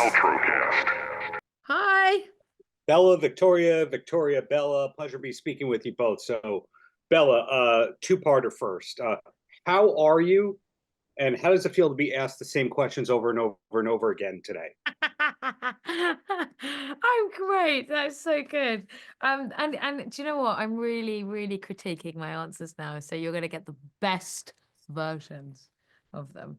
Paltrocast. Hi. Bella, Victoria, Bella. Pleasure to be speaking with you both. So, Bella, two-parter first. How are you, and how does it feel to be asked the same questions over and over and over again today? I'm great. That's so good. And do you know what? I'm really critiquing my answers now, so you're gonna get the best versions of them.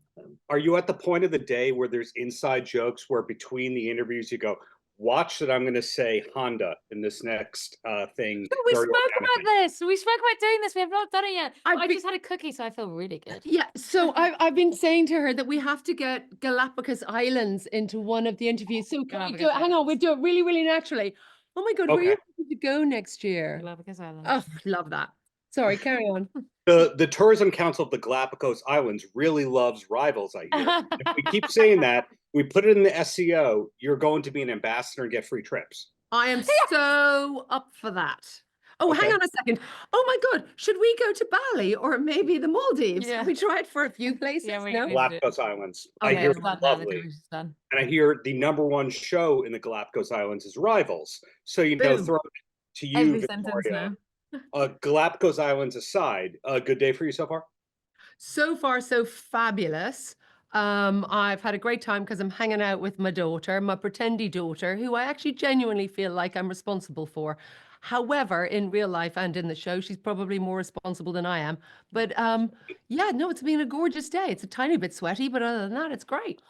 Are you at the point of the day where there's inside jokes where between the interviews you go, watch that I'm going to say Honda in this next thing? We spoke about this. We spoke about doing this. We have not done it yet. I just had a cookie, so I feel really good. Yeah, so I've been saying to her that we have to get Galapagos Islands into one of the interviews. So can we do it? Hang on, we'll do it really naturally. Oh my God, where are you going to go next year? Galapagos Islands. Oh, love that. Sorry, carry on. The Tourism Council of the Galapagos Islands really loves rivals, I hear. If we keep saying that, we put it in the SEO, you're going to be an ambassador and get free trips. I am so up for that. Oh, hang on a second. Oh my God, should we go to Bali or maybe the Maldives? Yeah. Can we try it for a few places? Yeah, we no? can. Galapagos Islands. Okay, I hear it's it's lovely. And I hear the #1 show in the Galapagos Islands is Rivals. So, you know, Boom. throw it to you, Every Victoria. sentence now. Galapagos Islands aside, a good day for you so far? So far, so fabulous. I've had a great time because I'm hanging out with my daughter, my pretendy daughter, who I actually genuinely feel like I'm responsible for. However, in real life and in the show, she's probably more responsible than I am. But yeah, no, it's been a gorgeous day. It's a tiny bit sweaty, but other than that, it's great.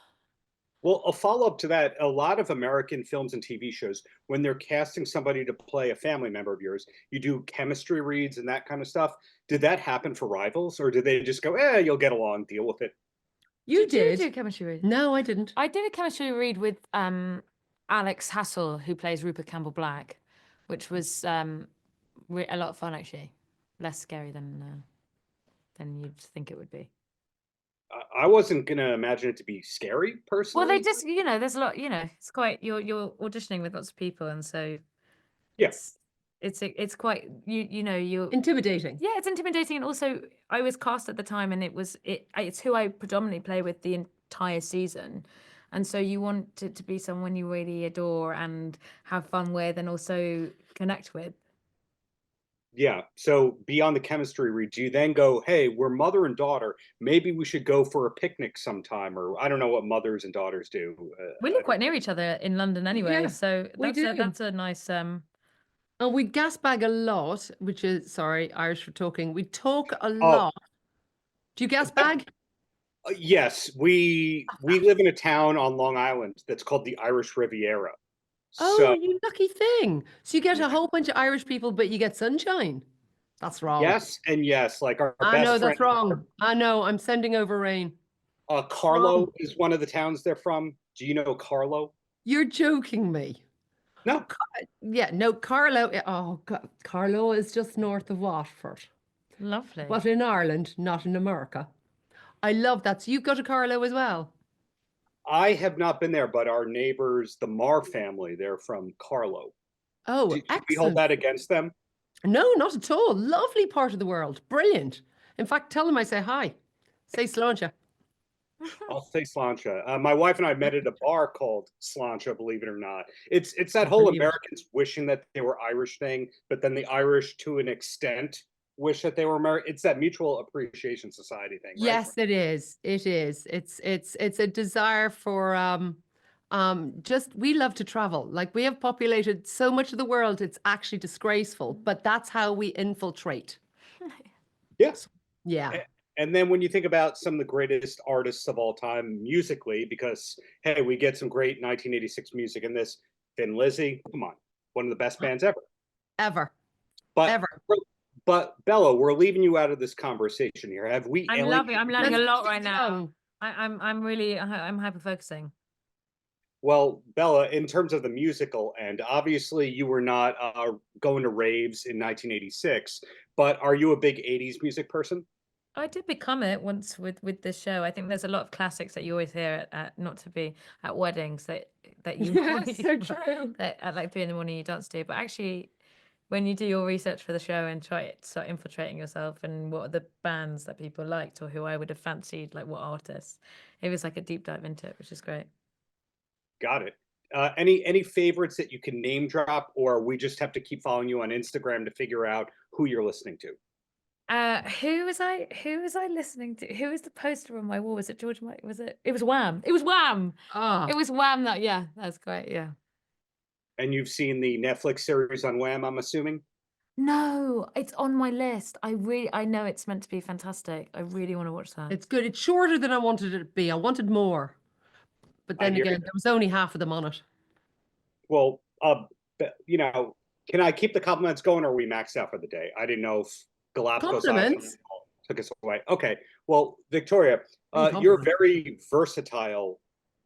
Well, a follow-up to that, a lot of American films and TV shows, when they're casting somebody to play a family member of yours, you do chemistry reads and that kind of stuff. Did that happen for Rivals, or did they just go, you'll get along, deal with it? You did? you do a chemistry read? No, I didn't. I did a chemistry read with Alex Hassel, who plays Rupert Campbell Black, which was a lot of fun, actually. Less scary than you'd think it would be. I wasn't going to imagine it to be scary, personally. Well, they just, there's a lot, it's quite, you're auditioning with lots of people, and so yes, it's quite, you're intimidating. Yeah, it's intimidating, and also I was cast at the time, and it's who I predominantly play with the entire season, and so you want it to be someone you really adore and have fun with, and also connect with. Yeah. So beyond the chemistry read, do you then go, hey, we're mother and daughter, maybe we should go for a picnic sometime? Or I don't know what mothers and daughters do. We live quite near each other in London anyway, so that's a nice Oh, we gas bag a lot, which is, sorry, Irish for talking. We talk a lot. Do you gas bag? Yes, we live in a town on Long Island that's called the Irish Riviera. Oh, so, you lucky thing. So you get a whole bunch of Irish people, but you get sunshine. That's wrong. Yes and yes. Like our I best know friend, that's wrong. I know. I'm sending over rain. Carlo is one of the towns they're from. Do you know Carlo? You're joking me. No. Yeah, no, Carlo. Oh, God. Carlo is just north of Watford. Lovely. But in Ireland, not in America. I love that. So you've got a Carlo as well? I have not been there, but our neighbors, the Marr family, they're from Carlo. Oh, do excellent. we hold that against them? No, not at all. Lovely part of the world. Brilliant. In fact, tell them I say hi. Say Sláinte. I'll say Sláinte. My wife and I met at a bar called Sláinte, believe it or not. It's that whole Americans wishing that they were Irish thing, but then the Irish, to an extent, wish that they were American. It's that mutual appreciation society thing, right? Yes, it is. It is. It's a desire for just, we love to travel. Like, we have populated so much of the world, it's actually disgraceful, but that's how we infiltrate. Yes. Yeah. And then when you think about some of the greatest artists of all time musically, because, hey, we get some great 1986 music in this. Thin Lizzy, come on, one of the best bands ever. Ever. But Bella, we're leaving you out of this conversation here. Have we? I'm learning a lot right now. I'm really hyper focusing. Well, Bella, in terms of the musical end, obviously you were not going to raves in 1986, but are you a big 80s music person? I did become it once with this show. I think there's a lot of classics that you always hear at not to be at weddings that you so true. that at like 3 a.m. you dance to. But actually, when you do your research for the show and try to start infiltrating yourself and what are the bands that people liked or who I would have fancied, like what artists, it was like a deep dive into it, which is great. Got it. Any favorites that you can name drop, or we just have to keep following you on Instagram to figure out who you're listening to? Who was I listening to? Who was the poster on my wall? Was it George Michael? Was it? It was Wham. It was Wham. Ah, It was Wham. That's great. Yeah. And you've seen the Netflix series on Wham, I'm assuming? No, it's on my list. I know it's meant to be fantastic. I really want to watch that. it's good. It's shorter than I wanted it to be. I wanted more. But then hear again, you. there was only half of them on it. Well, you know, can I keep the compliments going, or are we maxed out for the day? I didn't know if Galapagos Compliments? Islands took us away. Okay. Well, Victoria, Any you're a compliments? very versatile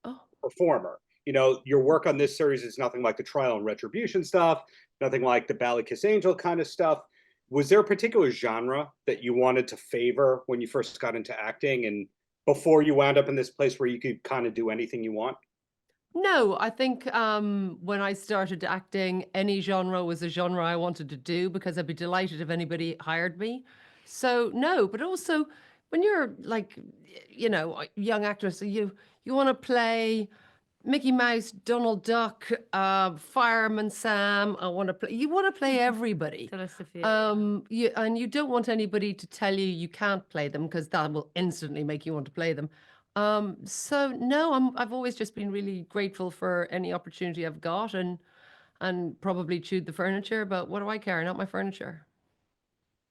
Oh, performer. You know, your work on this series is nothing like the Trial and Retribution stuff, nothing like the Bally Kiss Angel kind of stuff. Was there a particular genre that you wanted to favor when you first got into acting, and before you wound up in this place where you could kind of do anything you want? no, I think when I started acting, any genre was a genre I wanted to do because I'd be delighted if anybody hired me. So no, but also when you're like, a young actress, you want to play Mickey Mouse, Donald Duck, Fireman Sam. You want to play everybody. Tell us if you. You don't want anybody to tell you can't play them because that will instantly make you want to play them. So no, I've always just been really grateful for any opportunity I've got and probably chewed the furniture, but what do I care? Not my furniture.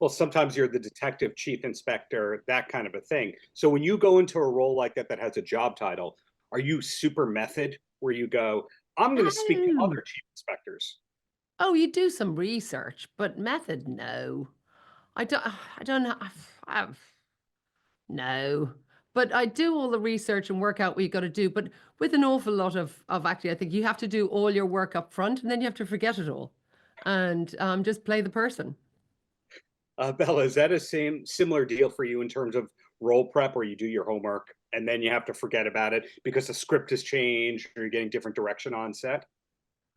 Well, sometimes you're the detective chief inspector, that kind of a thing. So when you go into a role like that has a job title, are you super method where you go, I'm going to speak to No. other chief inspectors? Oh, you do some research, but method, no. I don't know. No. But I do all the research and work out what you got to do. But with an awful lot of acting, I think you have to do all your work up front and then you have to forget it all and just play the person. Bella, is that a similar deal for you in terms of role prep where you do your homework and then you have to forget about it because the script has changed or you're getting different direction on set?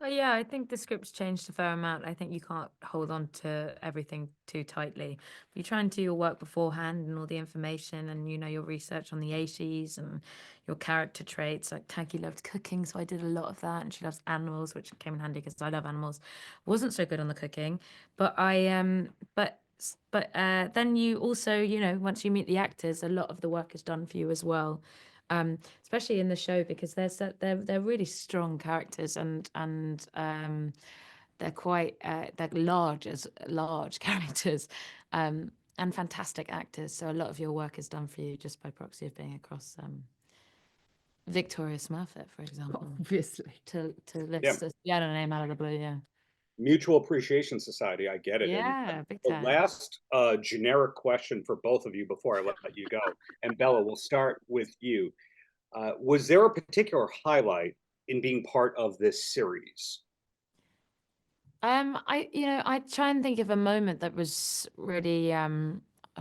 Oh yeah, I think the script's changed a fair amount. I think you can't hold on to everything too tightly. You try and do your work beforehand and all the information and your research on the 80s and your character traits. Like Taggy loved cooking, so I did a lot of that, and she loves animals, which came in handy because I love animals. Wasn't so good on the cooking, but then you also, once you meet the actors, a lot of the work is done for you as well. Especially in the show because they're really strong characters and they're quite they're large characters and fantastic actors. So a lot of your work is done for you just by proxy of being across Victoria Smurfit, for example. Obviously. To list a piano name out of the blue, yeah. Mutual Appreciation Society, I get it. Yeah, And big the time. last generic question for both of you before I let you go, and Bella, we'll start with you. Was there a particular highlight in being part of this series? I try and think of a moment that was really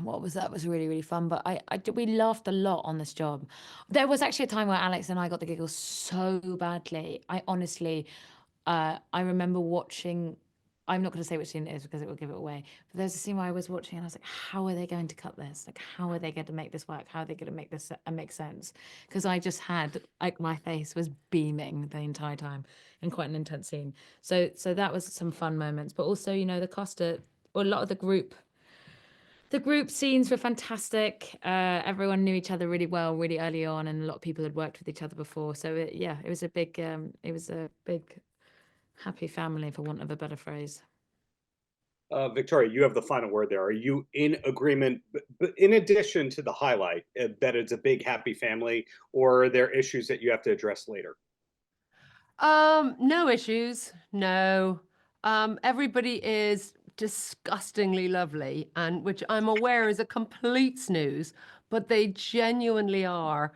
what was that was really really fun, but we laughed a lot on this job. There was actually a time where Alex and I got the giggles so badly. I honestly I remember watching. I'm not going to say which scene it is because it will give it away. But there's a scene where I was watching and I was like, how are they going to cut this? Like, how are they going to make this work? How are they going to make this make sense? Because I just had, like, my face was beaming the entire time in quite an intense scene. So that was some fun moments. But also, the Costa, or a lot of the group scenes were fantastic. Everyone knew each other really well, really early on, and a lot of people had worked with each other before. So it was a big happy family, for want of a better phrase. Victoria, you have the final word there. Are you in agreement, but in addition to the highlight, that it's a big happy family, or are there issues that you have to address later? No issues. No. Everybody is disgustingly lovely, and which I'm aware is a complete snooze, but they genuinely are,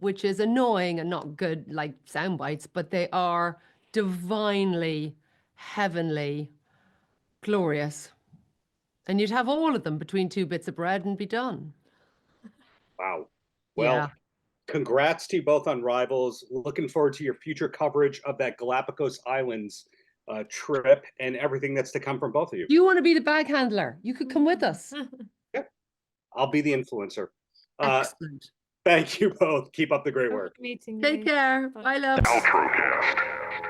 which is annoying and not good, like sound bites, but they are divinely, heavenly, glorious. And you'd have all of them between two bits of bread and be done. Wow. Well, Yeah. congrats to you both on Rivals. Looking forward to your future coverage of that Galapagos Islands trip and everything that's to come from both of you. Do you want to be the bag handler? You could come with us. I'll be the influencer. Excellent. Thank you both. Keep up the great work. Meeting Take you. care. Bye. Bye, love. Paltrocast.